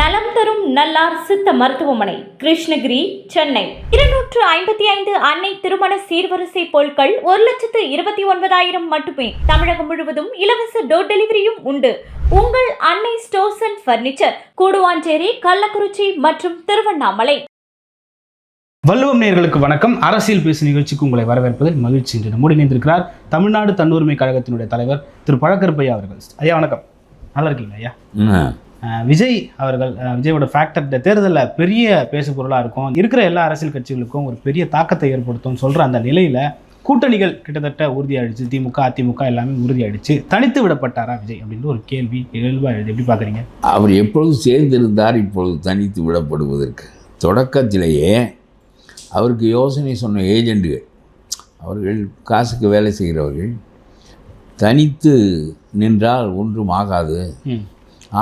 நலம் தரும் நல்லார் சித்த மருத்துவமனை, கிருஷ்ணகிரி, சென்னை. 255 அன்னை திருமண சீர்வரிசை பொருட்கள் 1,29,000 மட்டுமே. தமிழகம் முழுவதும் இலவச டோர் டெலிவரியும் உண்டு. உங்கள் Annai stores and furniture, Guduvancheri, Kallakurichi மற்றும் திருவண்ணாமலை. வள்ளுவம் நேயர்களுக்கு வணக்கம். அரசியல் பேசு நிகழ்ச்சிக்கு உங்களை வரவேற்பதில் மகிழ்ச்சி. என்று நம்முடன் இணைந்திருக்கிறார் தமிழ்நாடு தன்னுரிமை கழகத்தினுடைய தலைவர் திரு பழக்கருப்பையா அவர்கள். ஐயா வணக்கம், நல்லா இருக்கீங்க ஐயா? விஜய் அவர்கள், விஜயோட ஃபேக்டர் தேர்தலில் பெரிய பேசு பொருளாக இருக்கும், இருக்கிற எல்லா அரசியல் கட்சிகளுக்கும் ஒரு பெரிய தாக்கத்தை ஏற்படுத்தும் சொல்கிற அந்த நிலையில் கூட்டணிகள் கிட்டத்தட்ட உறுதியாயிடுச்சு. திமுக, அதிமுக எல்லாமே உறுதியாயிடுச்சு. தனித்து விடப்பட்டாரா விஜய் அப்படின்ற ஒரு கேள்வி இயல்பாக எப்படி பார்க்குறீங்க? அவர் எப்பொழுது சேர்ந்திருந்தார் இப்பொழுது தனித்து விடப்படுவதற்கு? தொடக்கத்திலேயே அவருக்கு யோசனை சொன்ன ஏஜெண்டுகள், அவர்கள் காசுக்கு வேலை செய்கிறவர்கள், தனித்து நின்றால் ஒன்றும் ஆகாது,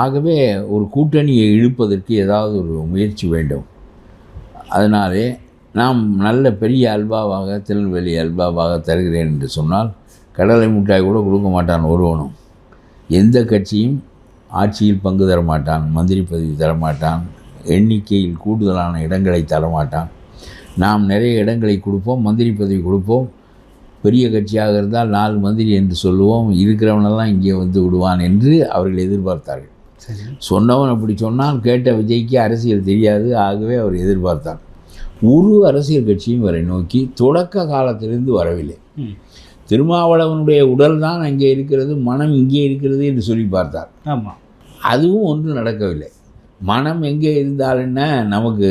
ஆகவே ஒரு கூட்டணியை இழுப்பதற்கு ஏதாவது ஒரு முயற்சி வேண்டும், அதனாலே நாம் நல்ல பெரிய அல்வாவாக, திருநெல்வேலி அல்வாவாக தருகிறேன் என்று சொன்னால் கடலை மிட்டாய் கூட கொடுக்க மாட்டான் ஒருவனும். எந்த கட்சியும் ஆட்சியில் பங்கு தரமாட்டான், மந்திரி பதவி தரமாட்டான், எண்ணிக்கையில் கூடுதலான இடங்களை தரமாட்டான். நாம் நிறைய இடங்களை கொடுப்போம், மந்திரி பதவி கொடுப்போம். பெரிய கட்சியாக இருந்தால் 4 மந்திரி என்று சொல்லுவோம், இருக்கிறவனெல்லாம் இங்கே வந்து விடுவான் என்று அவர்கள் எதிர்பார்த்தார்கள். சொன்னவன் அப்படி சொன்னால் கேட்ட விஜய்க்கு அரசியல் தெரியாது, ஆகவே அவர் எதிர்பார்த்தார். ஒரு அரசியல் கட்சியும் வரை நோக்கி தொடக்க காலத்திலிருந்து வரவில்லை. திருமாவளவனுடைய உடல் தான் அங்கே இருக்கிறது, மனம் இங்கே இருக்கிறது என்று சொல்லி பார்த்தார். ஆமாம், அதுவும் ஒன்றும் நடக்கவில்லை. மனம் எங்கே இருந்தால் என்ன, நமக்கு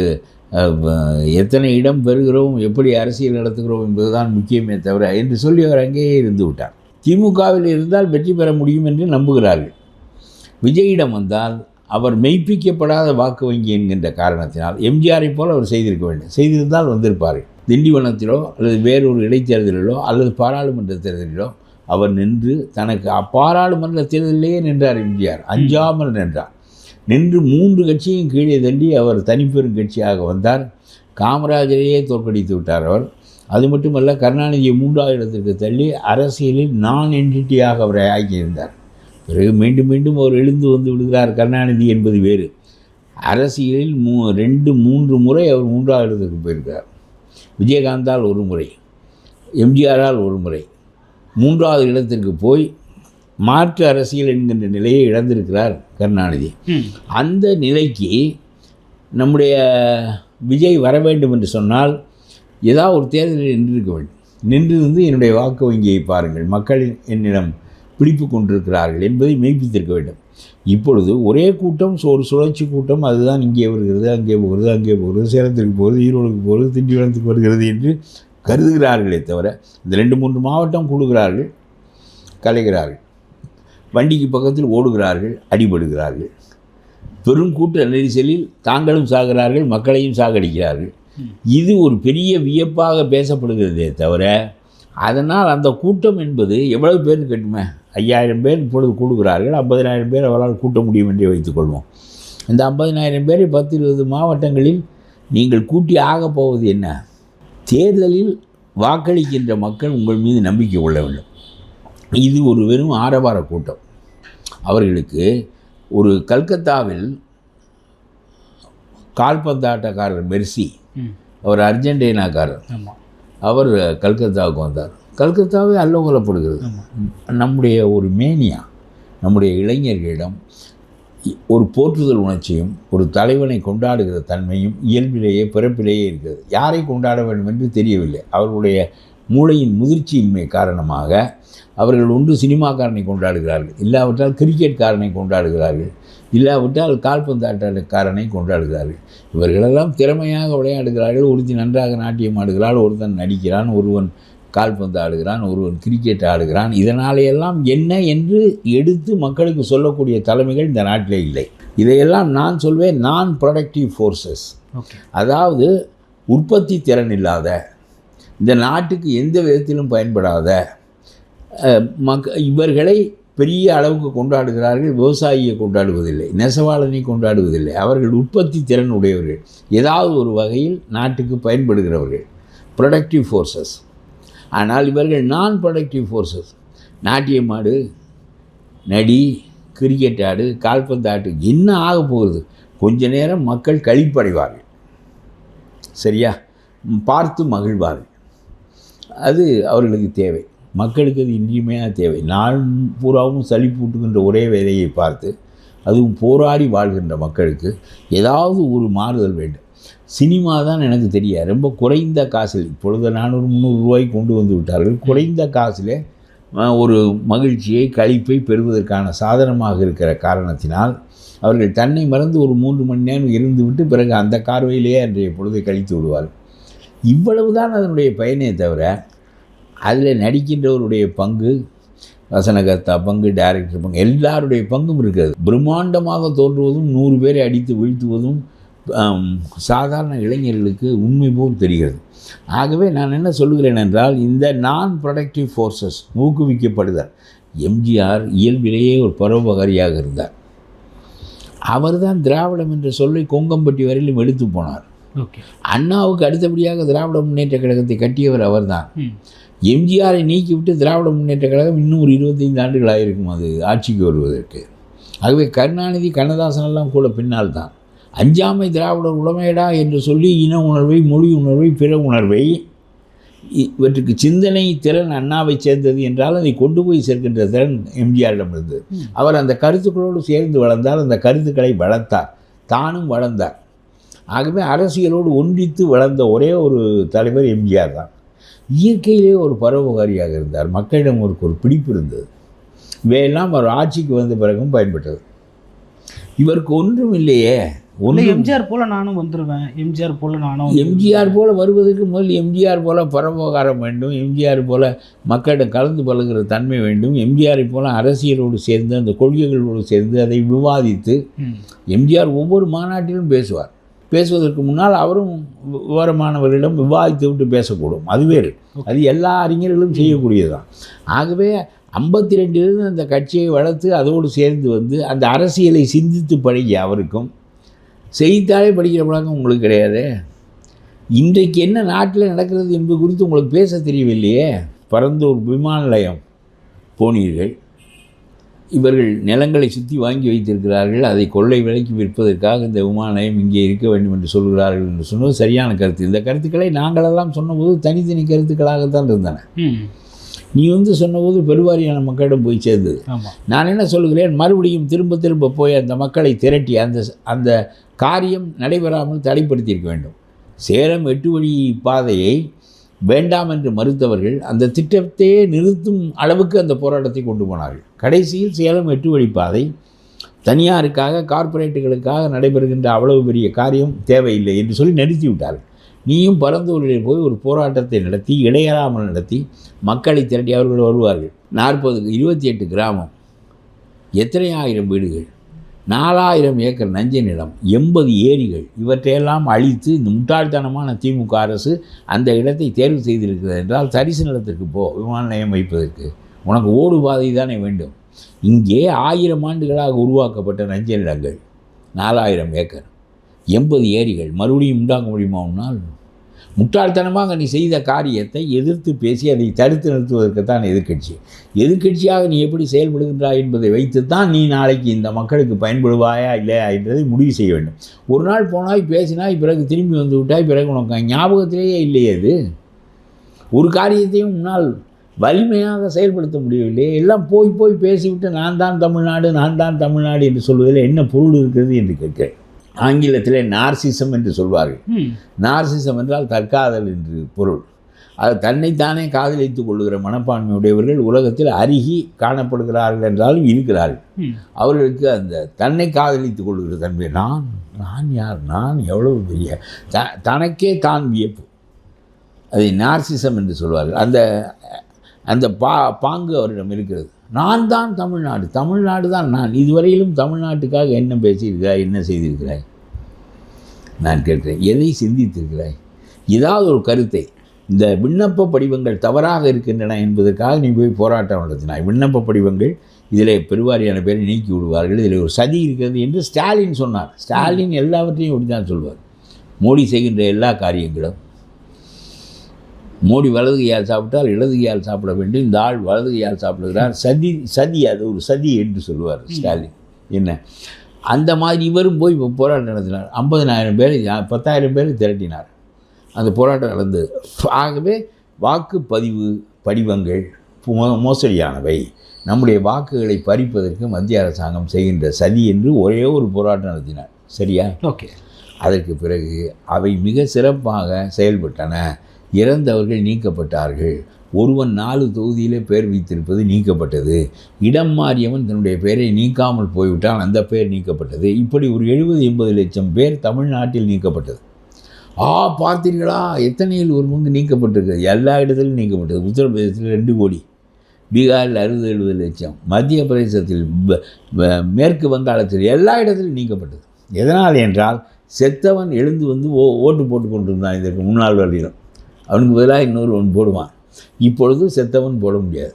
எத்தனை இடம் பெறுகிறோம், எப்படி அரசியல் நடத்துகிறோம் என்பதுதான் முக்கியமே தவிர என்று சொல்லி அவர் அங்கேயே இருந்து விட்டார். திமுகவில் இருந்தால் வெற்றி பெற முடியும் என்று நம்புகிறார்கள். விஜயிடம் வந்தால் அவர் மெய்ப்பிக்கப்படாத வாக்கு வங்கி என்கின்ற காரணத்தினால் எம்ஜிஆரை போல் அவர் செய்திருக்க வேண்டும். செய்திருந்தால் வந்திருப்பார்கள். திண்டிவனத்திலோ அல்லது வேறொரு இடைத்தேர்தலிலோ அல்லது பாராளுமன்ற தேர்தலிலோ அவர் நின்று, தனக்கு பாராளுமன்ற தேர்தலிலேயே நின்றார் எம்ஜிஆர், அஞ்சாமல் நின்றார். நின்று 3 கட்சியும் கீழே தள்ளி அவர் தனிப்பெரும் கட்சியாக வந்தார். காமராஜரையே தோற்கடித்து விட்டார் அவர். அது மட்டுமல்ல, கருணாநிதியை 3வது இடத்திற்கு தள்ளி அரசியலில் நான் என்டிட்டியாக அவரை ஆக்கியிருந்தார். பிறகு மீண்டும் மீண்டும் அவர் எழுந்து வந்து விடுகிறார். கருணாநிதி என்பது வேறு. அரசியலில் 2-3 முறை அவர் 3வது இடத்துக்கு போயிருக்கிறார். விஜயகாந்தால் 1 முறை, எம்ஜிஆரால் 1 முறை, 3வது இடத்திற்கு போய் மாற்று அரசியல் என்கின்ற நிலையை இழந்திருக்கிறார் கருணாநிதி. அந்த நிலைக்கு நம்முடைய விஜய் வர வேண்டும் என்று சொன்னால் ஏதாவது ஒரு தேர்தலில் நின்றிருக்க வேண்டும். நின்றிருந்து என்னுடைய வாக்கு வங்கியை பாருங்கள், மக்கள் என்னிடம் பிடிப்பு கொண்டிருக்கிறார்கள் என்பதை மெய்ப்பித்திருக்க வேண்டும். இப்பொழுது ஒரே கூட்டம், ஒரு சுழற்சி கூட்டம், அதுதான் இங்கே வருகிறது, அங்கே போகிறது, அங்கே போகிறது, சேலத்திற்கு போகிறது, ஈரோடுக்கு போகிறது, திண்டிவனத்துக்கு வருகிறது என்று கருதுகிறார்களே தவிர, இந்த 2-3 மாவட்டம் கூடுகிறார்கள், கலைகிறார்கள், வண்டிக்கு பக்கத்தில் ஓடுகிறார்கள், அடிபடுகிறார்கள். பெரும் கூட்ட நெரிசலில் தாங்களும் சாகிறார்கள், மக்களையும் சாகடிக்கிறார்கள். இது ஒரு பெரிய வியப்பாக பேசப்படுகிறதே தவிர, அதனால் அந்த கூட்டம் என்பது எவ்வளவு பேர் கட்டுமே, 5000 பேர் இப்பொழுது கூடுகிறார்கள், 50,000 பேர் அவரால் கூட்ட முடியும் என்றே வைத்துக்கொள்வோம். இந்த 50,000 பேரை 10-20 மாவட்டங்களில் நீங்கள் கூட்டி ஆகப் போவது என்ன? தேர்தலில் வாக்களிக்கின்ற மக்கள் உங்கள் மீது நம்பிக்கை கொள்ள வேண்டும். இது ஒரு வெறும் ஆரவார கூட்டம். அவர்களுக்கு ஒரு கல்கத்தாவில் கால்பந்தாட்டக்காரர் மெர்சி, அவர் அர்ஜென்டினாக்காரர், அவர் கல்கத்தாவுக்கு வந்தார். கல்கத்தாவே அல்லோகலப்படுகிறது. நம்முடைய ஒரு மேனியா, நம்முடைய இளைஞர்களிடம் ஒரு போற்றுதல் உணர்ச்சியும் ஒரு தலைவனை கொண்டாடுகிற தன்மையும் இயல்பிலேயே பிறப்பிலேயே இருக்கிறது. யாரை கொண்டாட வேண்டும் என்று தெரியவில்லை. அவர்களுடைய மூளையின் முதிர்ச்சியின்மை காரணமாக அவர்கள் ஒன்று சினிமாக்காரனை கொண்டாடுகிறார்கள், இல்லாவிட்டால் கிரிக்கெட்காரனை கொண்டாடுகிறார்கள், இல்லாவிட்டால் கால்பந்தாட்டக்காரனை கொண்டாடுகிறார்கள். இவர்களெல்லாம் திறமையாக விளையாடுகிறார்கள். ஒருத்தன் நன்றாக நாட்டியம் ஆடுகிறான், ஒருத்தன் நடிக்கிறான், ஒருவன் கால்பந்து ஆடுகிறான், ஒருவன் கிரிக்கெட் ஆடுகிறான். இதனாலேயெல்லாம் என்ன என்று எடுத்து மக்களுக்கு சொல்லக்கூடிய தலைமைகள் இந்த நாட்டிலே இல்லை. இதையெல்லாம் நான் சொல்வேன் நான் ப்ரொடக்டிவ் ஃபோர்ஸஸ். அதாவது உற்பத்தி திறன் இல்லாத, இந்த நாட்டுக்கு எந்த விதத்திலும் பயன்படாத இவர்களை பெரிய அளவுக்கு கொண்டாடுகிறார்கள். விவசாயியை கொண்டாடுவதில்லை, நெசவாளனை கொண்டாடுவதில்லை. அவர்கள் உற்பத்தி திறன் உடையவர்கள், ஏதாவது ஒரு வகையில் நாட்டுக்கு பயன்படுகிறவர்கள், ப்ரொடக்டிவ் ஃபோர்ஸஸ். ஆனால் இவர்கள் நான் ப்ரொடக்டிவ் ஃபோர்ஸஸ். நாட்டியம் ஆடு, நடி, கிரிக்கெட் ஆடு, கால்பந்து ஆட்டு, என்ன ஆக போகுது? கொஞ்ச நேரம் மக்கள் களிப்படைவார்கள், சரியா, பார்த்து மகிழ்வார்கள். அது அவர்களுக்கு தேவை, மக்களுக்கு அது இன்றியமையாக தேவை. நாள் பூராவும் சலிப்பூட்டுகின்ற ஒரே வேலையை பார்த்து அதுவும் போராடி வாழ்கின்ற மக்களுக்கு ஏதாவது ஒரு மாறுதல் வேண்டும். சினிமா தான் எனக்கு தெரியாது, ரொம்ப குறைந்த காசில், இப்பொழுது 400-300 ரூபாய்க்கு கொண்டு வந்து விட்டார்கள். குறைந்த காசில் ஒரு மகிழ்ச்சியை களிப்பை பெறுவதற்கான சாதனமாக இருக்கிற காரணத்தினால் அவர்கள் தன்னை மறந்து ஒரு 3 மணி நேரம் இருந்துவிட்டு பிறகு அந்த கார்வையிலேயே அன்றைய பொழுதை கழித்து விடுவார்கள். இவ்வளவுதான் அதனுடைய பயனே தவிர அதில் நடிக்கின்றவருடைய பங்கு, வசனகர்த்தா பங்கு, டைரக்டர் பங்கு, எல்லாருடைய பங்கும் இருக்கிறது. பிரம்மாண்டமாக தோன்றுவதும் 100 பேரை அடித்து வீழ்த்துவதும் சாதாரண இளைஞர்களுக்கு உண்மை போல் தெரிகிறது. ஆகவே நான் என்ன சொல்லுகிறேன் என்றால், இந்த நான் ப்ரொடக்டிவ் ஃபோர்ஸஸ் ஊக்குவிக்கப்படுதார். எம்ஜிஆர் இயல்பிலேயே ஒரு பரோபகாரியாக இருந்தார். அவர்தான் திராவிடம் என்ற சொல்லை கொங்கம்பட்டி வரையிலும் எடுத்து போனார். அண்ணாவுக்கு அடுத்தபடியாக திராவிட முன்னேற்ற கழகத்தை கட்டியவர் அவர்தான். எம்ஜிஆரை நீக்கிவிட்டு திராவிட முன்னேற்ற கழகம் இன்னும் ஒரு 25 ஆண்டுகள் ஆகிருக்கும் அது ஆட்சிக்கு வருவதற்கு. ஆகவே கருணாநிதி, கண்ணதாசன் எல்லாம் கூட பின்னால் தான். அஞ்சாமை திராவிடர் உடமையடா என்று சொல்லி இன உணர்வை, மொழி உணர்வை, பிற உணர்வை, இவற்றுக்கு சிந்தனை திறன் அண்ணாவை சேர்ந்தது என்றால் அதை கொண்டு போய் சேர்க்கின்ற திறன் எம்ஜிஆரிடம் இருந்தது. அவர் அந்த கருத்துக்களோடு சேர்ந்து வளர்ந்தார், அந்த கருத்துக்களை வளர்த்தார், தானும் வளர்ந்தார். ஆகவே அரசியலோடு ஒன்றித்து வளர்ந்த ஒரே ஒரு தலைவர் எம்ஜிஆர் தான். இயற்கையிலே ஒரு பரோபகாரியாக இருந்தார், மக்களிடம் ஒரு பிடிப்பு இருந்தது. இவையெல்லாம் அவர் ஆட்சிக்கு வந்த பிறகும் பயன்பட்டது. இவருக்கு ஒன்றும் இல்லையே. எம்ஜிஆர் போல நானும் வந்துடுவேன், எம்ஜிஆர் போல நானும், எம்ஜிஆர் போல வருவதற்கு முதல் எம்ஜிஆர் போல பரோபகாரம் வேண்டும், எம்ஜிஆர் போல மக்களிடம் கலந்து பழகுகிற தன்மை வேண்டும், எம்ஜிஆரை போல அரசியலோடு சேர்ந்து அந்த கொள்கைகளோடு சேர்ந்து அதை விவாதித்து. எம்ஜிஆர் ஒவ்வொரு மாநாட்டிலும் பேசுவார். பேசுவதற்கு முன்னால் அவரும் விவரமானவர்களிடம் விவாதித்து விட்டு பேசக்கூடும், அது வேறு. அது எல்லா அறிஞர்களும் செய்யக்கூடியது தான். ஆகவே 52 அந்த கட்சியை வளர்த்து அதோடு சேர்ந்து வந்து அந்த அரசியலை சிந்தித்து பழகிய அவருக்கும் செய்தித்தாளே படிக்கிற பழக்கம் உங்களுக்கு கிடையாது. இன்றைக்கு என்ன நாட்டில் நடக்கிறது என்பது குறித்து உங்களுக்கு பேச தெரியவில்லையே. பரந்தூர் விமான நிலையம் போனீர்கள், இவர்கள் நிலங்களை சுற்றி வாங்கி வைத்திருக்கிறார்கள், அதை கொள்ளை விலைக்கு விற்பதற்காக இந்த விமான நிலையம் இங்கே இருக்க வேண்டும் என்று சொல்கிறார்கள் என்று சொன்னது சரியான கருத்து. இந்த கருத்துக்களை நாங்களெல்லாம் சொன்னபோது தனித்தனி கருத்துக்களாகத்தான் இருந்தன. நீ வந்து சொன்னபோது பெருவாரியான மக்களிடம் போய் சேர்ந்தது. நான் என்ன சொல்லுகிறேன், மறுபடியும் திரும்ப திரும்ப போய் அந்த மக்களை திரட்டி அந்த காரியம் நடைபெறாமல் தடைப்படுத்தியிருக்க வேண்டும். சேலம் 8 வழி பாதையை வேண்டாம் என்று மறுத்தவர்கள் அந்த திட்டத்தையே நிறுத்தும் அளவுக்கு அந்த போராட்டத்தை கொண்டு போனார்கள். கடைசியில் சேலம் 8 வழி பாதை தனியாருக்காக, கார்ப்பரேட்டுகளுக்காக நடைபெறுகின்ற அவ்வளவு பெரிய காரியம் தேவையில்லை என்று சொல்லி நிறுத்தி விட்டார்கள். நீயும் பரந்தூரில் போய் ஒரு போராட்டத்தை நடத்தி, இடையறாமல் நடத்தி, மக்களை திரட்டி அவர்கள் வருவார்கள். 28 கிராமம், எத்தனை ஆயிரம் வீடுகள், 4000 ஏக்கர் நஞ்சை நிலம், 80 ஏரிகள், இவற்றையெல்லாம் அழித்து இந்த முட்டாள்தனமான திமுக அரசு அந்த இடத்தை தேர்வு செய்திருக்கிறது என்றால் தரிசு நிலத்திற்கு போ. விமான நிலையம் வைப்பதற்கு உனக்கு ஓடு பாதை தானே வேண்டும். இங்கே 1000 ஆண்டுகளாக உருவாக்கப்பட்ட நஞ்சை நிலங்கள் 4000 ஏக்கர், 80 ஏரிகள் மறுபடியும் உண்டாக்க முடியுமானால்? முட்டாள்தனமாக நீ செய்த காரியத்தை எதிர்த்து பேசி அதை தடுத்து நிறுத்துவதற்குத்தான் எதிர்க்கட்சியாக நீ எப்படி செயல்படுகின்றாய் என்பதை வைத்துத்தான் நீ நாளைக்கு இந்த மக்களுக்கு பயன்படுவாயா இல்லையா என்பதை முடிவு செய்ய வேண்டும். ஒரு நாள் போனாய், பேசினாய், பிறகு திரும்பி வந்து விட்டாய், பிறகு உனக்கு ஞாபகத்திலேயே இல்லையே. அது ஒரு காரியத்தையும் முன்னால் வலிமையாக செயல்படுத்த முடியவில்லையே. எல்லாம் போய் பேசிவிட்டு நான் தான் தமிழ்நாடு என்று சொல்வதில் என்ன பொருள் இருக்கிறது என்று கேட்கிறேன். ஆங்கிலத்திலே நார்சிசம் என்று சொல்வார்கள். நார்சிசம் என்றால் தற்காதல் என்று பொருள். அது தன்னைத்தானே காதலித்துக் கொள்ளுகிற மனப்பான்மையுடையவர்கள் உலகத்தில் அருகி காணப்படுகிறார்கள் என்றாலும் இருக்கிறார்கள். அவர்களுக்கு அந்த தன்னை காதலித்துக் கொள்ளுகிற தன்மை, நான் யார், நான் எவ்வளவு பெரிய, தனக்கே தான் வியப்பு, அதை நார்சிசம் என்று சொல்வார்கள். அந்த பாங்கு அவரிடம் இருக்கிறது. நான் தான் தமிழ்நாடு தான் நான். இதுவரையிலும் தமிழ்நாட்டுக்காக என்ன பேசியிருக்கிறாய், என்ன செய்திருக்கிறாய்? நான் கேட்கிறேன், எதை சிந்தித்திருக்கிறாய்? ஏதாவது ஒரு கருத்தை, இந்த விண்ணப்ப படிவங்கள் தவறாக இருக்கின்றன என்பதற்காக நீ போய் போராட்டம் நடத்தினாய். விண்ணப்ப படிவங்கள் இதில் பெருவாரியான பேரை நீக்கி விடுவார்கள், இதில் ஒரு சதி இருக்கிறது என்று ஸ்டாலின் சொன்னார். ஸ்டாலின் எல்லாவற்றையும் இப்படி தான் சொல்வார். மோடி செய்கின்ற எல்லா காரியங்களும், மோடி வலது கையால் சாப்பிட்டால் இடது கையால் சாப்பிட வேண்டும், இந்த ஆள் வலது கையால் சாப்பிடுகிறார், சதி, அது ஒரு சதி என்று சொல்லுவார் ஸ்டாலின். என்ன அந்த மாதிரி இவரும் போய் இப்போ போராட்டம் நடத்தினார். 50,000 பேர் 10,000 பேர் திரட்டினார். அந்த போராட்டம் நடந்தது. ஆகவே வாக்குப்பதிவு படிவங்கள் மோசடியானவை, நம்முடைய வாக்குகளை பறிப்பதற்கு மத்திய அரசாங்கம் செய்கின்ற சதி என்று ஒரே ஒரு போராட்டம் நடத்தினார். சரியா? ஓகே. அதற்கு பிறகு அவை மிக சிறப்பாக செயல்பட்டன. இறந்தவர்கள் நீக்கப்பட்டார்கள். ஒருவன் 4 தொகுதியிலே பெயர் வைத்திருப்பது நீக்கப்பட்டது. இடம் மாறியவன் தன்னுடைய பெயரை நீக்காமல் போய்விட்டால் அந்த பெயர் நீக்கப்பட்டது. இப்படி ஒரு 70-80 லட்சம் பேர் தமிழ்நாட்டில் நீக்கப்பட்டது. பார்த்தீர்களா, எத்தனையில் ஒரு பங்கு நீக்கப்பட்டிருக்கிறது? எல்லா இடத்திலும் நீக்கப்பட்டது. உத்தரப்பிரதேசத்தில் 2 கோடி, பீகாரில் 60-70 லட்சம், மத்திய பிரதேசத்தில், மேற்கு வங்காளத்தில் எல்லா இடத்திலும் நீக்கப்பட்டது. எதனால் என்றால் செத்தவன் எழுந்து வந்து ஓட்டு போட்டு கொண்டிருந்தான். இதற்கு முன்னாள் வரையிலும் அவனுக்கு பதிலாக இன்னொரு ஒன்று போடுவான். இப்பொழுது செத்தவன் போட முடியாது.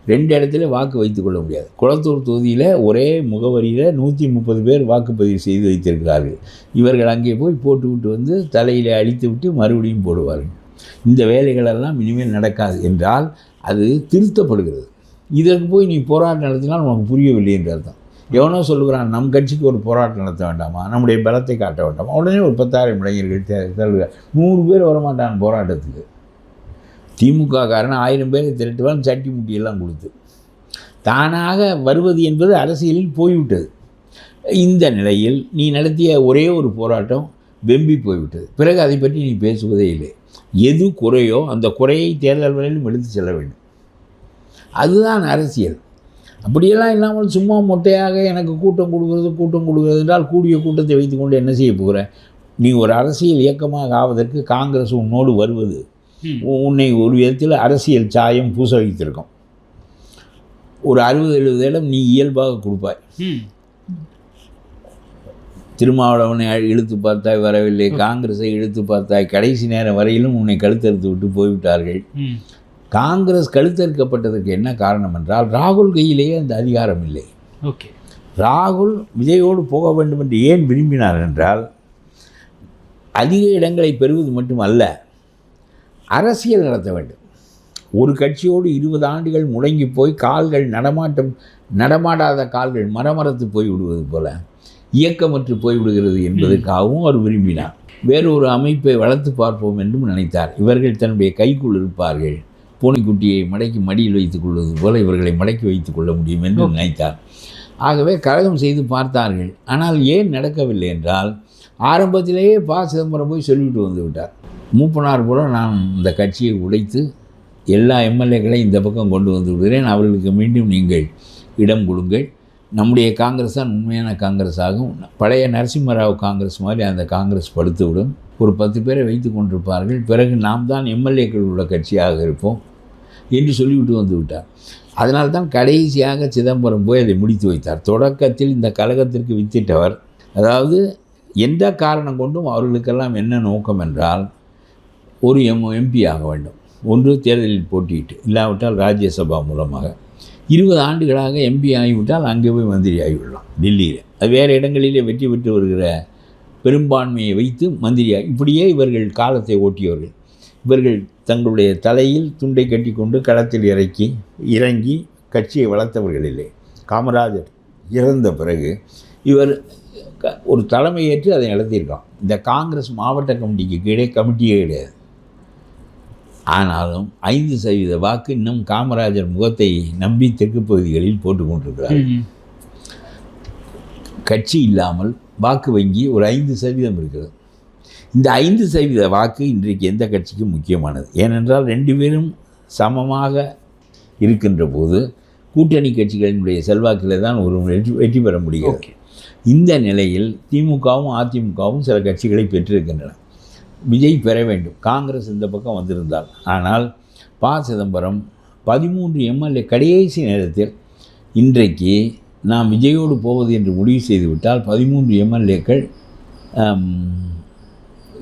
2 இடத்துல வாக்கு வைத்துக் கொள்ள முடியாது. குளத்தூர் தொகுதியில் ஒரே முகவரியில் 130 பேர் வாக்குப்பதிவு செய்து வைத்திருக்கிறார்கள். இவர்கள் அங்கே போய் போட்டு விட்டு வந்து தலையில் அடித்து விட்டு மறுபடியும் போடுவார்கள். இந்த வேலைகளெல்லாம் இனிமேல் நடக்காது என்றால் அது திருத்தப்படுகிறது. இதற்கு போய் நீ போராட்டம் நடத்தினால் உனக்கு புரியவில்லை என்று அர்த்தம். எவனோ சொல்லுகிறான், நம் கட்சிக்கு ஒரு போராட்டம் நடத்த வேண்டாமா, நம்முடைய பலத்தை காட்ட வேண்டாமா? உடனே ஒரு 10,000 இளைஞர்கள் தருகிறார். 100 பேர் வரமாட்டான் போராட்டத்துக்கு. திமுக காரன் 1000 பேரை திரட்டுவான், சட்டி முட்டியெல்லாம் கொடுத்து. தானாக வருவது என்பது அரசியலில் போய்விட்டது. இந்த நிலையில் நீ நடத்திய ஒரே ஒரு போராட்டம் வெம்பி போய்விட்டது. பிறகு அதை பற்றி நீ பேசுவதே இல்லை. எது குறையோ அந்த குறையை தேர்தல் வரையிலும் எடுத்து செல்ல வேண்டும். அதுதான் அரசியல். அப்படியெல்லாம் இல்லாமல் சும்மா மொட்டையாக எனக்கு கூட்டம் கொடுக்கிறது என்றால் கூடிய கூட்டத்தை வைத்துக்கொண்டு என்ன செய்ய போகிற? நீ ஒரு அரசியல் இயக்கமாக ஆவதற்கு காங்கிரஸ் உன்னோடு வருவது உன்னை ஒரு விதத்தில் அரசியல் சாயம் பூச வைத்திருக்கும். ஒரு 60-70 இடம் நீ இயல்பாக கொடுப்பாய். திருமாவளவனை இழுத்து பார்த்தாய், வரவில்லை. காங்கிரஸை இழுத்து பார்த்தாய், கடைசி நேரம் வரையிலும் உன்னை கழுத்தறுத்து விட்டு போய்விட்டார்கள். காங்கிரஸ் கழுத்தறுக்கப்பட்டதற்கு என்ன காரணம் என்றால் ராகுல் கையிலேயே அந்த அதிகாரம் இல்லை. ஓகே. ராகுல் விஜயோடு போக வேண்டும் என்று ஏன் விரும்பினார் என்றால் அதிக இடங்களை பெறுவது மட்டுமல்ல, அரசியல் நடத்த வேண்டும். ஒரு கட்சியோடு 20 ஆண்டுகள் முடங்கி போய் கால்கள் நடமாடாத கால்கள் மரமரத்து போய் விடுவது போல இயக்கமற்று போய்விடுகிறது என்பதற்காகவும் அவர் விரும்பினார். வேறொரு அமைப்பை வளர்த்து பார்ப்போம் என்றும் நினைத்தார். இவர்கள் தன்னுடைய கைக்குள் இருப்பார்கள், பூனைக்குட்டியை மடக்கி மடியில் வைத்துக் கொள்வது போல இவர்களை மடக்கி வைத்துக் கொள்ள முடியும் என்று நினைத்தார். ஆகவே கழகம் செய்து பார்த்தார்கள். ஆனால் ஏன் நடக்கவில்லை என்றால் ஆரம்பத்திலேயே சிதம்பரம் போய் சொல்லிவிட்டு வந்து விட்டார். மூப்பனார் போல நான் இந்த கட்சியை உடைத்து எல்லா எம்எல்ஏக்களையும் இந்த பக்கம் கொண்டு வந்து விடுகிறேன், அவர்களுக்கு மீண்டும் நீங்கள் இடம் கொடுங்கள், நம்முடைய காங்கிரஸ் தான் உண்மையான காங்கிரஸ் ஆகும், பழைய நரசிம்மராவ் காங்கிரஸ் மாதிரி அந்த காங்கிரஸ் படுத்துவிடும், ஒரு 10 பேரை வைத்து கொண்டிருப்பார்கள், பிறகு நாம் தான் எம்எல்ஏக்கள் உள்ள கட்சியாக இருப்போம் என்று சொல்லிவிட்டு வந்து விட்டார். அதனால்தான் கடைசியாக சிதம்பரம் போய் அதை முடித்து வைத்தார். தொடக்கத்தில் இந்த கழகத்திற்கு வித்திட்டவர், அதாவது எந்த காரணம் கொண்டும் அவர்களுக்கெல்லாம் என்ன நோக்கம் என்றால் ஒரு எம்பி ஆக வேண்டும், ஒன்று தேர்தலில் போட்டியிட்டு, இல்லாவிட்டால் ராஜ்யசபா மூலமாக 20 ஆண்டுகளாக எம்பி ஆகிவிட்டால் அங்கே போய் மந்திரி ஆகிவிடலாம் டெல்லியில். அது வேறு இடங்களிலே வெற்றி பெற்று வருகிற பெரும்பான்மையை வைத்து மந்திரியாக, இப்படியே இவர்கள் காலத்தை ஓட்டியவர்கள். இவர்கள் தங்களுடைய தலையில் துண்டை கட்டி கொண்டு களத்தில் இறங்கி கட்சியை வளர்த்தவர்கள் இல்லை. காமராஜர் இறந்த பிறகு இவர் ஒரு தலைமை ஏற்று அதை நடத்தியிருக்கான். இந்த காங்கிரஸ் மாவட்ட கமிட்டிக்கு கீழே கமிட்டியே கிடையாது. ஆனாலும் 5% வாக்கு இன்னும் காமராஜர் முகத்தை நம்பி தெற்கு பகுதிகளில் போட்டு கொண்டிருக்கிறார். கட்சி இல்லாமல் வாக்கு வங்கி ஒரு 5% இருக்கிறது. இந்த 5% வாக்கு இன்றைக்கு எந்த கட்சிக்கும் முக்கியமானது. ஏனென்றால் 2 பேரும் சமமாக இருக்கின்ற போது கூட்டணி கட்சிகளினுடைய செல்வாக்கில் தான் ஒரு வெற்றி பெற முடிகிறது. இந்த நிலையில் திமுகவும் அதிமுகவும் சில கட்சிகளை பெற்றிருக்கின்றன. விஜய் பெற வேண்டும், காங்கிரஸ் இந்த பக்கம் வந்திருந்தால். ஆனால் சிதம்பரம் 13 எம்எல்ஏ கடைசி நேரத்தில் இன்றைக்கு நாம் விஜயோடு போவது என்று முடிவு செய்துவிட்டால் 13 எம்எல்ஏக்கள்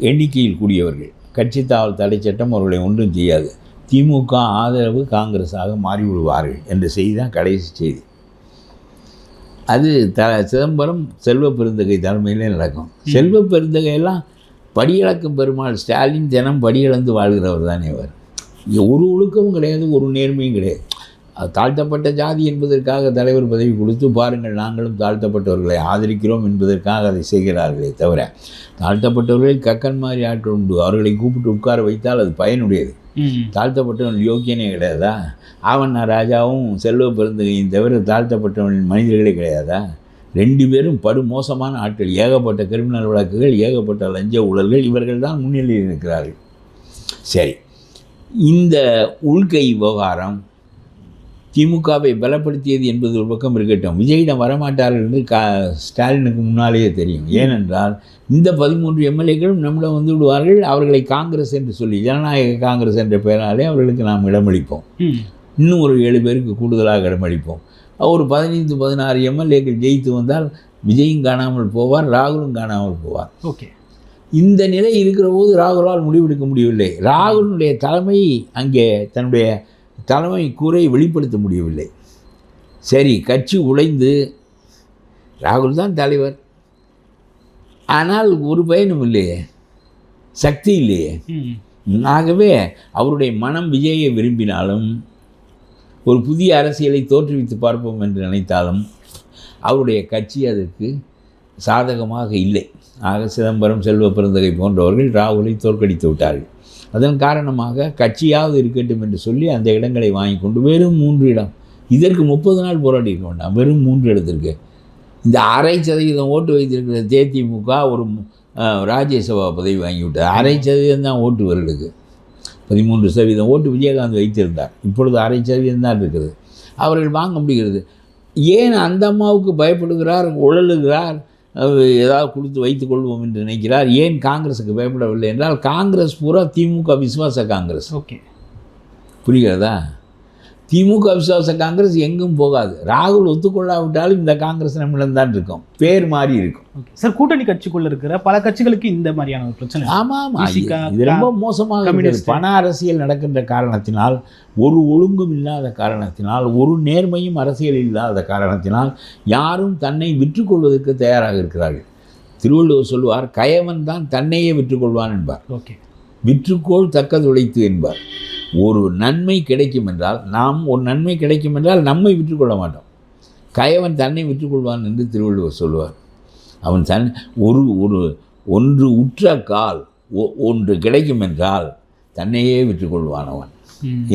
எண்ணிக்கையில் கூடியவர்கள். கட்சி தாவல் தடை சட்டம் அவர்களை ஒன்றும் செய்யாது. திமுக ஆதரவு காங்கிரஸாக மாறிவிடுவார்கள் என்ற செய்தி தான் கடைசி செய்தி. அது சிதம்பரம் செல்வ பெருந்தகை தலைமையிலே நடக்கும். செல்வ பெருந்தகையெல்லாம் படியிழக்கும் பெருமாள் ஸ்டாலின் தினம் படியிழந்து வாழ்கிறவர் தானே அவர். ஒரு ஒழுக்கமும் கிடையாது, ஒரு நேர்மையும் கிடையாது. தாழ்த்தப்பட்ட ஜாதி என்பதற்காக தலைவர் பதவி கொடுத்து பாருங்கள் நாங்களும் தாழ்த்தப்பட்டவர்களை ஆதரிக்கிறோம் என்பதற்காக அதை செய்கிறார்களே தவிர, தாழ்த்தப்பட்டவர்களில் கக்கன் மாதிரி ஆட்கள் உண்டு, அவர்களை கூப்பிட்டு உட்கார வைத்தால் அது பயனுடையது. தாழ்த்தப்பட்டவன் யோக்கியனே கிடையாதா? ஆவண்ணா ராஜாவும் செல்வ பெருந்தகையும் தவிர தாழ்த்தப்பட்டவனின் மனிதர்களே கிடையாதா? 2 பேரும் படுமோசமான ஆட்கள். ஏகப்பட்ட கிரிமினல் வழக்குகள், ஏகப்பட்ட லஞ்ச ஊழல்கள், இவர்கள் தான் முன்னிலையில் இருக்கிறார்கள். சரி, இந்த உள்கை விவகாரம் திமுகவை பலப்படுத்தியது என்பது ஒரு பக்கம் இருக்கட்டும். விஜயிடம் வரமாட்டார்கள் என்று ஸ்டாலினுக்கு முன்னாலேயே தெரியும். ஏனென்றால் இந்த 13 எம்எல்ஏக்களும் நம்மிடம் வந்து விடுவார்கள். அவர்களை காங்கிரஸ் என்று சொல்லி, ஜனநாயக காங்கிரஸ் என்ற பெயராலே அவர்களுக்கு நாம் இடமளிப்போம். இன்னும் ஒரு 7 பேருக்கு கூடுதலாக இடமளிப்போம். ஒரு 15-16 எம்எல்ஏக்கள் ஜெயித்து வந்தால் விஜயும் காணாமல் போவார், ராகுலும் காணாமல் போவார். ஓகே, இந்த நிலை இருக்கிற போது ராகுலால் முடிவெடுக்க முடியவில்லை. ராகுலுடைய தலைமை அங்கே தன்னுடைய தலைமை கூரை வெளிப்படுத்த முடியவில்லை. சரி, கட்சி உடைந்து ராகுல் தான் தலைவர், ஆனால் ஒரு பயனும் இல்லையே, சக்தி இல்லையே. ஆகவே அவருடைய மனம் விஜயை விரும்பினாலும், ஒரு புதிய அரசியலை தோற்றுவித்து பார்ப்போம் என்று நினைத்தாலும் அவருடைய கட்சி அதற்கு சாதகமாக இல்லை. ஆக சிதம்பரம், செல்வ பெருந்தகை போன்றவர்கள் ராகுலை தோற்கடித்து விட்டார்கள். அதன் காரணமாக கட்சியாவது இருக்கட்டும் என்று சொல்லி அந்த இடங்களை வாங்கி கொண்டு வெறும் 3 இடம், இதற்கு 30 நாள் போராடி இருக்க வேண்டாம், வெறும் 3 இடத்திற்கு இந்த 0.5% ஓட்டு வைத்திருக்கிற தேதிமுக ஒரு ராஜ்யசபா பதவி வாங்கிவிட்டார். 0.5% தான் ஓட்டு வருளுக்கு. 13% ஓட்டு விஜயகாந்த் வைத்திருந்தார். இப்பொழுது 0.5% தான் இருக்குது. அவர்கள் வாங்க முடிகிறது. ஏன் அந்த அம்மாவுக்கு பயப்படுகிறார், உழலுகிறார், ஏதாவது கொடுத்து வைத்துக் கொள்வோம் என்று நினைக்கிறார்? ஏன் காங்கிரஸுக்கு பயப்படவில்லை என்றால், காங்கிரஸ் பூரா திமுக விசுவாச காங்கிரஸ். ஓகே, புரிகிறதா? திமுக விசுவாச காங்கிரஸ் எங்கும் போகாது. ராகுல் ஒத்துக்கொள்ளாவிட்டாலும் இந்த காங்கிரஸ் நம்மிடம்தான் இருக்கும், பேர் மாறி இருக்கும். சார், கூட்டணி கட்சிக்குள்ள இருக்கிற பல கட்சிகளுக்கு இந்த மாதிரியான ஒரு பிரச்சனை. ஆமாம், இது ரொம்ப மோசமாக. பண அரசியல் நடக்கின்ற காரணத்தினால், ஒரு ஒழுங்கும் இல்லாத காரணத்தினால், ஒரு நேர்மையும் அரசியல் இல்லாத காரணத்தினால் யாரும் தன்னை விற்றுக்கொள்வதற்கு தயாராக இருக்கிறார்கள். திருவள்ளுவர் சொல்லுவார், கயவன் தான் தன்னையே விற்றுக்கொள்வான் என்பார். ஓகே, விற்றுக்கோள் தக்கதுடைத்து என்பார். ஒரு நன்மை கிடைக்கும் என்றால், ஒரு நன்மை கிடைக்கும் என்றால் நம்மை விற்றுக்கொள்ள மாட்டோம். கயவன் தன்னை விற்றுக்கொள்வான் என்று திருவள்ளுவர் சொல்லுவார். அவன் ஒன்று உற்ற கால் ஒன்று கிடைக்கும் என்றால் தன்னையே விற்றுக்கொள்வான் அவன்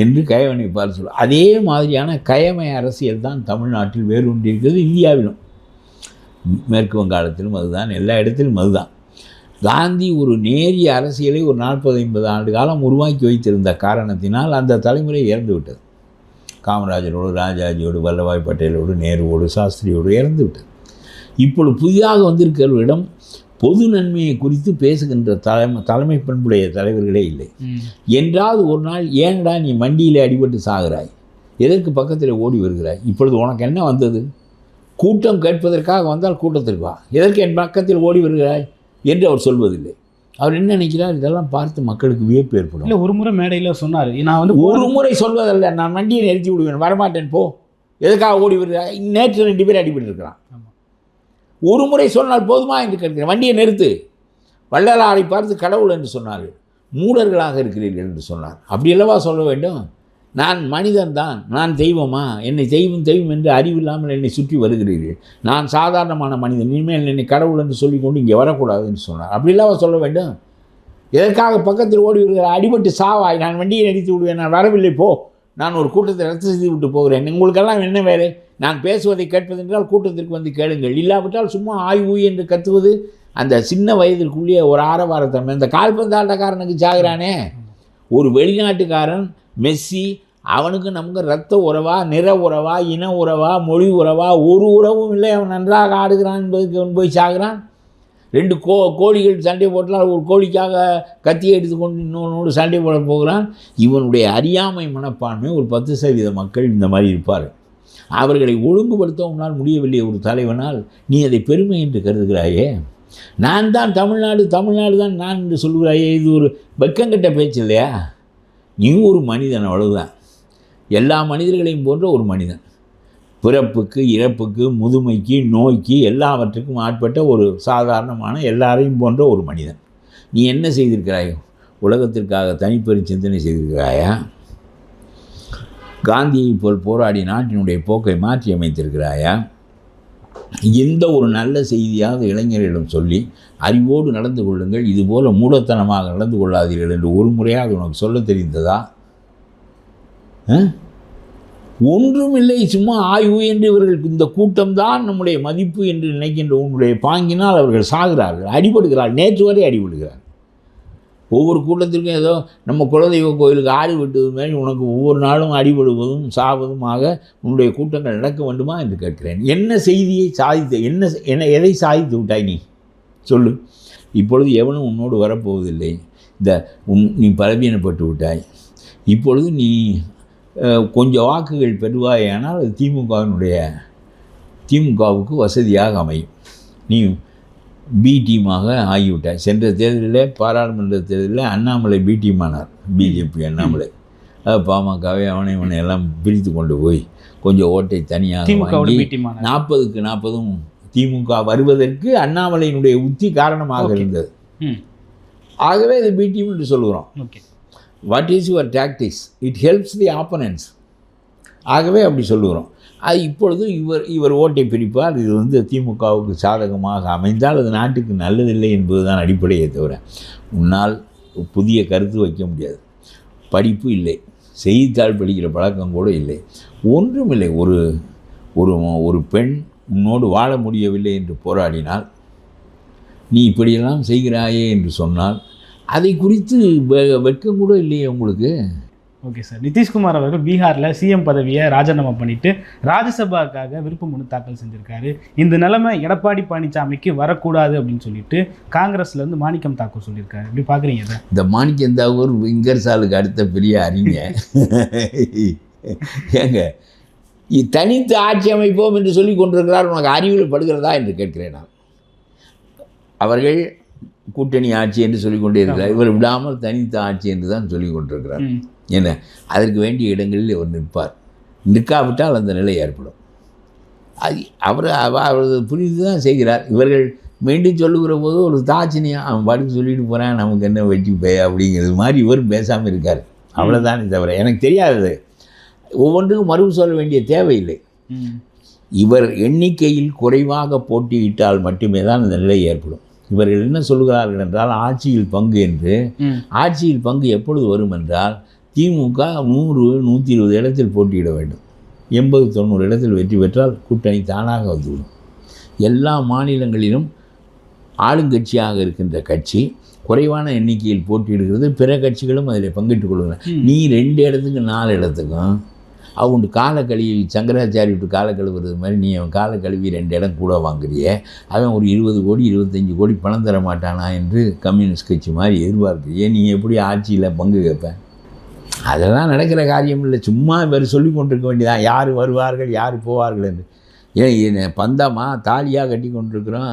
என்று கயவனை பார்த்து சொல்லுவார். அதே மாதிரியான கயமை அரசியல் தான் தமிழ்நாட்டில் வேரூன்றியிருக்கிறது, இந்தியாவிலும். மேற்கு வங்காளத்திலும் அதுதான், எல்லா இடத்திலும் அதுதான். காந்தி ஒரு நேரிய அரசியலை ஒரு 40-50 ஆண்டு காலம் உருவாக்கி வைத்திருந்த காரணத்தினால் அந்த தலைமுறை இறந்து விட்டது. காமராஜரோடு, ராஜாஜியோடு, வல்லபாய் பட்டேலோடு, நேருவோடு, சாஸ்திரியோடு இறந்து விட்டது. இப்பொழுது புதிதாக வந்திருக்கிறவரிடம் பொது நன்மையை குறித்து பேசுகின்ற தலைமை பண்புடைய தலைவர்களே இல்லை. என்றாவது ஒரு நாள், ஏன்டா நீ மண்டியில் அடிபட்டு சாகிறாய், எதற்கு பக்கத்தில் ஓடி வருகிறாய், இப்பொழுது உனக்கு என்ன வந்தது, கூட்டம் கேட்பதற்காக வந்தால் கூட்டத்திற்கு வா, எதற்கு என் பக்கத்தில் ஓடி வருகிறாய் என்று அவர் சொல்வதில்லை. அவர் என்ன நினைக்கிறார், இதெல்லாம் பார்த்து மக்களுக்கு வியப்பு ஏற்படும். இல்லை, ஒரு முறை மேடையில் சொன்னார், நான் ஒரு முறை சொல்வதல்ல, நான் வண்டியை நிறுத்தி விடுவேன், வரமாட்டேன் போ, எதுக்காக ஓடி வருகிறாய். நேற்று 2 பேர் அடிபட்டு இருக்கிறான். ஒரு முறை சொன்னால் போதுமா என்று கேட்கிறேன். வண்டியை நிறுத்து. வள்ளலாரை பார்த்து கடவுள் என்று சொன்னார்கள், மூடர்களாக இருக்கிறீர்கள் என்று சொன்னார். அப்படி அல்லவா சொல்ல வேண்டும்? நான் மனிதன் தான், நான் தெய்வமா, என்னை தெய்வம் என்று அறிவில்லாமல் என்னை சுற்றி வருகிறீர்கள், நான் சாதாரணமான மனிதன், இனிமேல் என்னை கடவுள் என்று சொல்லிக்கொண்டு இங்கே வரக்கூடாது என்று சொன்னார். அப்படி இல்லாம சொல்ல வேண்டும்? எதற்காக பக்கத்தில் ஓடி வருகிற, அடிபட்டு சாவாய், நான் வண்டியை நிறுத்தி விடுவேன், நான் வரவில்லை போ, நான் ஒரு கூட்டத்தை ரத்து செய்து விட்டு போகிறேன், உங்களுக்கெல்லாம் என்ன வேறு, நான் பேசுவதை கேட்பதென்றால் கூட்டத்திற்கு வந்து கேளுங்கள், இல்லாவிட்டால் சும்மா ஆய்வு என்று கத்துவது அந்த சின்ன வயதிற்குள்ளேயே ஒரு ஆரவாரத்தன்மை. இந்த கால்பந்தாட்டக்காரனுக்கு சாகிறானே, ஒரு வெளிநாட்டுக்காரன் மெஸ்ஸி, அவனுக்கு நமக்கு ரத்த உறவா, நிற உறவா, இன உறவா, மொழி உறவா, ஒரு உறவும் இல்லை, அவன் நன்றாக ஆடுகிறான் என்பதுக்கு அவன் போய் சாகிறான். 2 கோழிகள் சண்டை போட்டால் ஒரு கோழிக்காக கத்தியை எடுத்துக்கொண்டு இன்னொன்று சண்டை போட போகிறான். இவனுடைய அறியாமை மனப்பான்மை ஒரு 10% மக்கள் இந்த மாதிரி இருப்பார்கள். அவர்களை ஒழுங்குபடுத்த உன்னால் முடியவில்லை ஒரு தலைவனால், நீ அதை பெருமை என்று கருதுகிறாயே. நான் தான் தமிழ்நாடு தான் நான் என்று சொல்கிறாயே, இது ஒரு வெக்கங்கட்ட பேச்சு இல்லையா? நீ ஒரு மனிதன், அவ்வளவுதான். எல்லா மனிதர்களையும் போன்ற ஒரு மனிதன், பிறப்புக்கு, இறப்புக்கு, முதுமைக்கு, நோய்க்கு, எல்லாவற்றுக்கும் ஆட்பட்ட ஒரு சாதாரணமான எல்லாரையும் போன்ற ஒரு மனிதன். நீ என்ன செய்திருக்கிறாயோ, உலகத்திற்காக தனிப்பெரும் சிந்தனை செய்திருக்கிறாயா? காந்தியை போல் போராடி நாட்டினுடைய போக்கை மாற்றி அமைத்திருக்கிறாயா? எந்த ஒரு நல்ல செய்தியாவது இளைஞர்களிடம் சொல்லி அறிவோடு நடந்து கொள்ளுங்கள், இதுபோல் மூடத்தனமாக நடந்து கொள்ளாதீர்கள் என்று ஒரு முறையாக உனக்கு சொல்ல தெரிந்ததா? ஒன்றுமில்லை, சும்மா ஆய்வு என்று இவர்கள் இந்த கூட்டம்தான் நம்முடைய மதிப்பு என்று நினைக்கின்ற உன்னுடைய பாங்கினால் அவர்கள் சாகிறார்கள், அடிபடுகிறார்கள். நேற்று வரை அடிபடுகிறார்கள். ஒவ்வொரு கூட்டத்திற்கும் ஏதோ நம்ம குலதெய்வ கோயிலுக்கு ஆடி விட்டது மாதிரி உனக்கு ஒவ்வொரு நாளும் அடிபடுவதும் சாவதுமாக உன்னுடைய கூட்டங்கள் நடக்க வேண்டுமா என்று கேட்கிறேன். என்ன செய்தியை சாதித்து என்ன எதை சாதித்து விட்டாய் நீ சொல்லு. இப்பொழுது எவனும் உன்னோடு வரப்போவதில்லை. நீ பலவீனப்பட்டு விட்டாய். இப்பொழுது நீ கொஞ்சம் வாக்குகள் பெறுவாயானால் அது திமுகவுக்கு வசதியாக அமையும். நீ பி டீமாக ஆகிவிட்டார். சென்ற தேர்தலில் பாராளுமன்ற தேர்தலில் அண்ணாமலை பி டீம் ஆனார். பிஜேபி அண்ணாமலை பாமகவை அவனை எல்லாம் பிரித்து கொண்டு போய் கொஞ்சம் ஓட்டை தனியாக வாங்கி 40க்கு 40 திமுக வருவதற்கு அண்ணாமலையினுடைய உத்தி காரணமாக இருந்தது. ஆகவே இது பி டீம் என்று சொல்கிறோம். What is your tactics? It helps the opponents. ஆகவே அப்படி சொல்லுகிறோம். அது இப்பொழுது இவர் ஓட்டை பிரிப்பார். இது திமுகவுக்கு சாதகமாக அமைந்தால் அது நாட்டுக்கு நல்லதில்லை என்பது தான் அடிப்படையே தவிர உன்னால் புதிய கருத்து வைக்க முடியாது. படிப்பு இல்லை, செய்தித்தாள் படிக்கிற பழக்கம் கூட இல்லை, ஒன்றும் இல்லை. ஒரு பெண் உன்னோடு வாழ முடியவில்லை என்று போராடினால், நீ இப்படியெல்லாம் செய்கிறாயே என்று சொன்னால் அதை குறித்து வெட்கம் கூட இல்லையே உங்களுக்கு? Okay sir. நிதிஷ்குமார் அவர்கள் பீகாரில் சிஎம் பதவியை ராஜினாமா பண்ணிவிட்டு ராஜ்யசபாக்காக விருப்ப மனு தாக்கல் செஞ்சுருக்காரு. இந்த நிலைமை எடப்பாடி பழனிசாமிக்கு வரக்கூடாது அப்படின்னு சொல்லிட்டு காங்கிரஸ்லேருந்து மாணிக்கம் தாக்கூர் சொல்லியிருக்காரு. எப்படி பார்க்குறீங்க இதை? இந்த மாணிக்கம் தாக்கூர் இங்கர்சாலுக்கு அடுத்த பெரிய அறிஞர். ஏங்க தனித்து ஆட்சி அமைப்போம் என்று சொல்லி கொண்டிருக்கிறார். உனக்கு அறிவில் படுகிறதா என்று கேட்கிறேன் நான். அவர்கள் கூட்டணி ஆட்சி என்று சொல்லிக் கொண்டே இருக்கிறார். இவர் விடாமல் தனித்த ஆட்சி என்று தான் சொல்லிக் கொண்டிருக்கிறார். என்ன, அதற்கு வேண்டிய இடங்களில் அவர் நிற்பார். நிற்காவிட்டால் அந்த நிலை ஏற்படும். அது அவர் புரிந்து தான் செய்கிறார். இவர்கள் மீண்டும் சொல்லுகிற போது ஒரு தாட்சணியாக அவன் பாட்டுக்கு சொல்லிட்டு போகிறான், நமக்கு என்ன வெட்டி போய் அப்படிங்கிறது மாதிரி இவர் பேசாமல் இருக்கார். அவ்வளோதானே தவிர எனக்கு தெரியாதது. ஒவ்வொன்றுக்கும் மறுப்பு சொல்ல வேண்டிய தேவையில்லை. இவர் எண்ணிக்கையில் குறைவாக போட்டியிட்டால் மட்டுமே தான் இந்த நிலை ஏற்படும். இவர்கள் என்ன சொல்கிறார்கள் என்றால் ஆட்சியில் பங்கு என்று. ஆட்சியில் பங்கு எப்பொழுது வரும் என்றால் திமுக 100-120 இடத்தில் போட்டியிட வேண்டும். 80-90 இடத்தில் வெற்றி பெற்றால் கூட்டணி தானாக வந்துவிடும். எல்லா மாநிலங்களிலும் ஆளுங்கட்சியாக இருக்கின்ற கட்சி குறைவான எண்ணிக்கையில் போட்டியிடுகிறது. பிற கட்சிகளும் அதில் பங்கிட்டுக் கொள்கிறார். நீ 2 இடத்துக்கு 4 இடத்துக்கும் அவங்க காலை கழுவி சங்கராச்சாரி விட்டு காலை கழுவுறது மாதிரி நீ அவன் காலை கழுவி 2 இடம் கூட வாங்குறியே, அவன் ஒரு 20 கோடி 25 கோடி பணம் தர மாட்டானா என்று கம்யூனிஸ்ட் கட்சி மாதிரி எதிர்பார்க்குறியே, நீ எப்படி ஆட்சியில் பங்கு கேட்பேன்? அதெல்லாம் நடக்கிற காரியம் இல்லை. சும்மா இவர் சொல்லி கொண்டிருக்க வேண்டியதான், யார் வருவார்கள் யார் போவார்கள் என்று. ஏன் பந்தமா தாலியாக கட்டி கொண்டிருக்கிறோம்.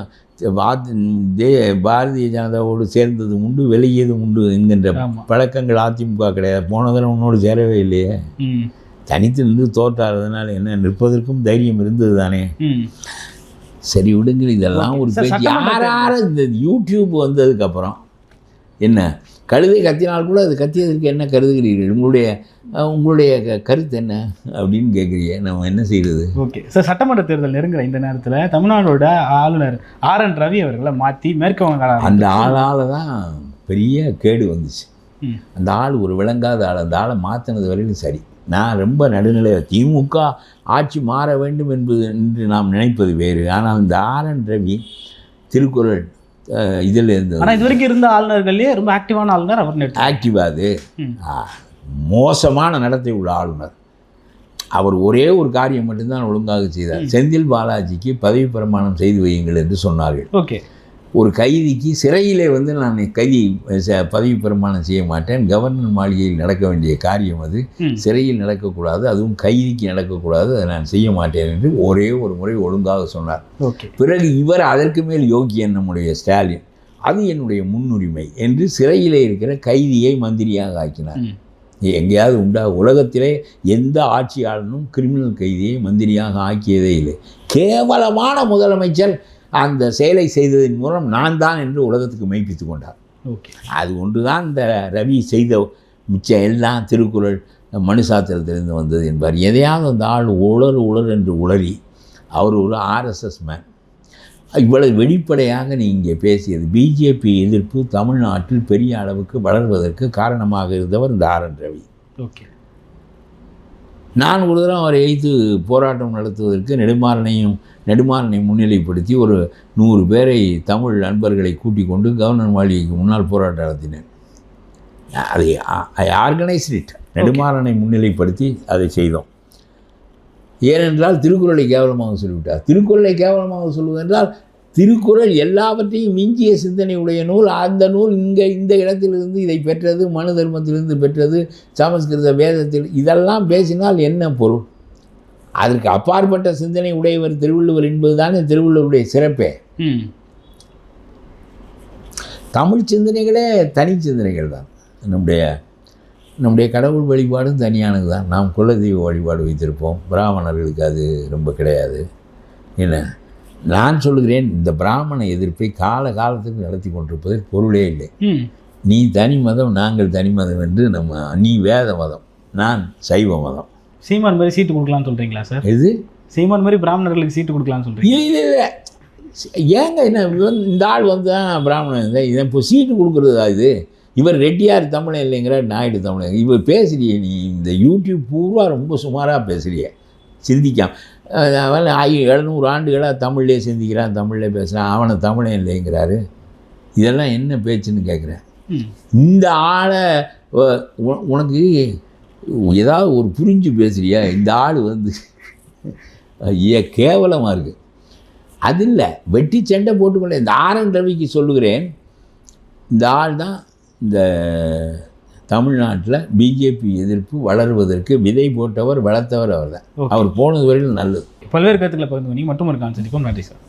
பாரதிய ஜனதாவோடு சேர்ந்தது உண்டு, விலகியதும் உண்டு என்கின்ற பழக்கங்கள் அதிமுக கிடையாது. போன தடவை உன்னோடு சேரவே இல்லையே, தனித்து நின்று தோற்றாததுனால என்ன, நிற்பதற்கும் தைரியம் இருந்தது தானே. சரி விடுங்கள், இதெல்லாம் ஒரு பேச்சு. யாரார இந்த யூடியூப் வந்ததுக்கப்புறம் என்ன கழுதை கத்தினால் கூட அது கத்தியதற்கு என்ன கருதுகிறீர்கள்? உங்களுடைய கருத்து என்ன அப்படின்னு கேட்குறீங்க. நம்ம என்ன செய்கிறது? ஓகே சார், சட்டமன்ற தேர்தல் நெருங்குற இந்த நேரத்தில் தமிழ்நாடோட ஆளுநர் RN ரவி அவர்களை மாற்றி மேற்கு வங்காள அந்த ஆளால் தான் பெரிய கேடு வந்துச்சு. அந்த ஆள் ஒரு விளங்காத ஆள். அந்த ஆளை மாற்றினது வரையிலும் சரி. நான் ரொம்ப நடுநிலை. திமுக ஆட்சி மாற வேண்டும் என்று நாம் நினைப்பது வேறு. ஆனால் இந்த RN ரவி திருக்குறள் இதில் இருந்தது. ஆனால் இது வரைக்கும் இருந்த ஆளுநர்களே ரொம்ப ஆக்டிவான ஆளுநர் அவர். ஆக்டிவாது மோசமான நடத்தை உள்ள ஆளுநர். அவர் ஒரே ஒரு காரியம் மட்டும்தான் ஒழுங்காக செய்தார். செந்தில் பாலாஜிக்கு பதவி பிரமாணம் செய்து வையுங்கள் என்று சொன்னார்கள். ஓகே, ஒரு கைதிக்கு சிறையிலே நான் கைதி பதவி பிரமாணம் செய்ய மாட்டேன், கவர்னர் மாளிகையில் நடக்க வேண்டிய காரியம் அது, சிறையில் நடக்கக்கூடாது, அதுவும் கைதிக்கு நடக்கக்கூடாது, அதை நான் செய்ய மாட்டேன் என்று ஒரே ஒரு முறை ஒழுங்காக சொன்னார். பிறகு இவர் அதற்கு மேல் யோகியன் நம்முடைய ஸ்டாலின், அது என்னுடைய முன்னுரிமை என்று சிறையிலே இருக்கிற கைதியை மந்திரியாக ஆக்கினார். எங்கேயாவது உண்டா? உலகத்திலே எந்த ஆட்சியாளனும் கிரிமினல் கைதியை மந்திரியாக ஆக்கியதே இல்லை. கேவலமான முதலமைச்சர் அந்த செயலை செய்ததன் மூலம் நான் தான் என்று உலகத்துக்கு மெய்ப்பித்து கொண்டார். அது ஒன்று தான் இந்த ரவி செய்த மிச்சம் எல்லாம் திருக்குறள் மனுசாத்திரத்திலிருந்து வந்தது என்பார். எதையாவது அந்த ஆள் உளர் என்று உளறி அவர் ஒரு ஆர்எஸ்எஸ் மேன். இவ்வளவு வெளிப்படையாக நீங்கள் பேசியது பிஜேபி எதிர்ப்பு தமிழ்நாட்டில் பெரிய அளவுக்கு வளர்வதற்கு காரணமாக இருந்தவர் இந்த ஆர்.என். ரவி. ஓகே. நான் ஒரு தடவை அவரை எதிர்த்து போராட்டம் நடத்துவதற்கு நெடுமாறனை முன்னிலைப்படுத்தி ஒரு 100 பேரை தமிழ் நண்பர்களை கூட்டிக் கொண்டு கவர்னர் மாளிகைக்கு முன்னால் போராட்டம் நடத்தினேன். அதை ஆர்கனைஸ்ட் இட். நெடுமாறனை முன்னிலைப்படுத்தி அதை செய்தோம். ஏனென்றால் திருக்குறளை கேவலமாக சொல்லிவிட்டார். திருக்குறளை கேவலமாக சொல்வதென்றால் திருக்குறள் எல்லாவற்றையும் மிஞ்சிய சிந்தனை உடைய நூல். அந்த நூல் இந்த இடத்திலிருந்து இதை பெற்றது, மனு தர்மத்திலிருந்து பெற்றது, சமஸ்கிருத வேதத்தில், இதெல்லாம் பேசினால் என்ன பொருள்? அதற்கு அப்பாற்பட்ட சிந்தனை உடையவர் திருவள்ளுவர் என்பது தானே திருவள்ளுவருடைய சிறப்பே. தமிழ் சிந்தனைகளே தனி சிந்தனைகள் தான். நம்முடைய கடவுள் வழிபாடும் தனியானது தான். நாம் குலதெய்வ வழிபாடு வைத்திருப்போம். பிராமணர்களுக்கு அது ரொம்ப கிடையாது. என்ன நான் சொல்லுகிறேன், இந்த பிராமண எதிர்ப்பை காலத்துக்கு நடத்தி கொண்டிருப்பதில் பொருளே இல்லை. நீ தனி மதம், நாங்கள் தனி மதம் என்று நீ வேத மதம், நான் சைவ மதம். சீமான் மாதிரி சீட்டு கொடுக்கலான்னு சொல்கிறீங்களா சார்? இது சீமான் மாதிரி பிராமணர்களுக்கு சீட்டு கொடுக்கலான்னு சொல்கிறீங்க? இல்லை ஏங்க, என்ன இந்த ஆள் வந்து தான் பிராமணன், இதை இப்போ சீட்டு கொடுக்குறதா இது? இவர் ரெட்டியார் தமிழன் இல்லைங்கிற நாயுடு தமிழன். இவர் பேசுறியே நீ, இந்த யூடியூப் பூரா ரொம்ப சுமாராக பேசுறிய, சிந்திக்காம. அவன் 700 ஆண்டுகளாக தமிழ்லேயே சிந்திக்கிறான், தமிழ்லேயே பேசுகிறான், அவனை தமிழன் இல்லைங்கிறாரு. இதெல்லாம் என்ன பேச்சுன்னு கேட்குறேன். இந்த ஆளை உனக்கு ஏதாவது ஒரு புரிஞ்சு பேசுறியா? இந்த ஆள் வந்து கேவலமாக இருக்குது. அது இல்லை, வெட்டி சண்டை போட்டுக்கொள்ள. இந்த ஆர்.என். ரவிக்கு சொல்லுகிறேன், இந்த ஆள் தான் இந்த தமிழ்நாட்டில் பிஜேபி எதிர்ப்பு வளருவதற்கு விதை போட்டவர், வளர்த்தவர் அவர் தான். அவர் போனது வரையில் நல்லது. பல்வேறு கருத்துக்களை பகிர்ந்து பண்ணி மட்டும் ஒரு கான்செப்ட். நன்றி சார்.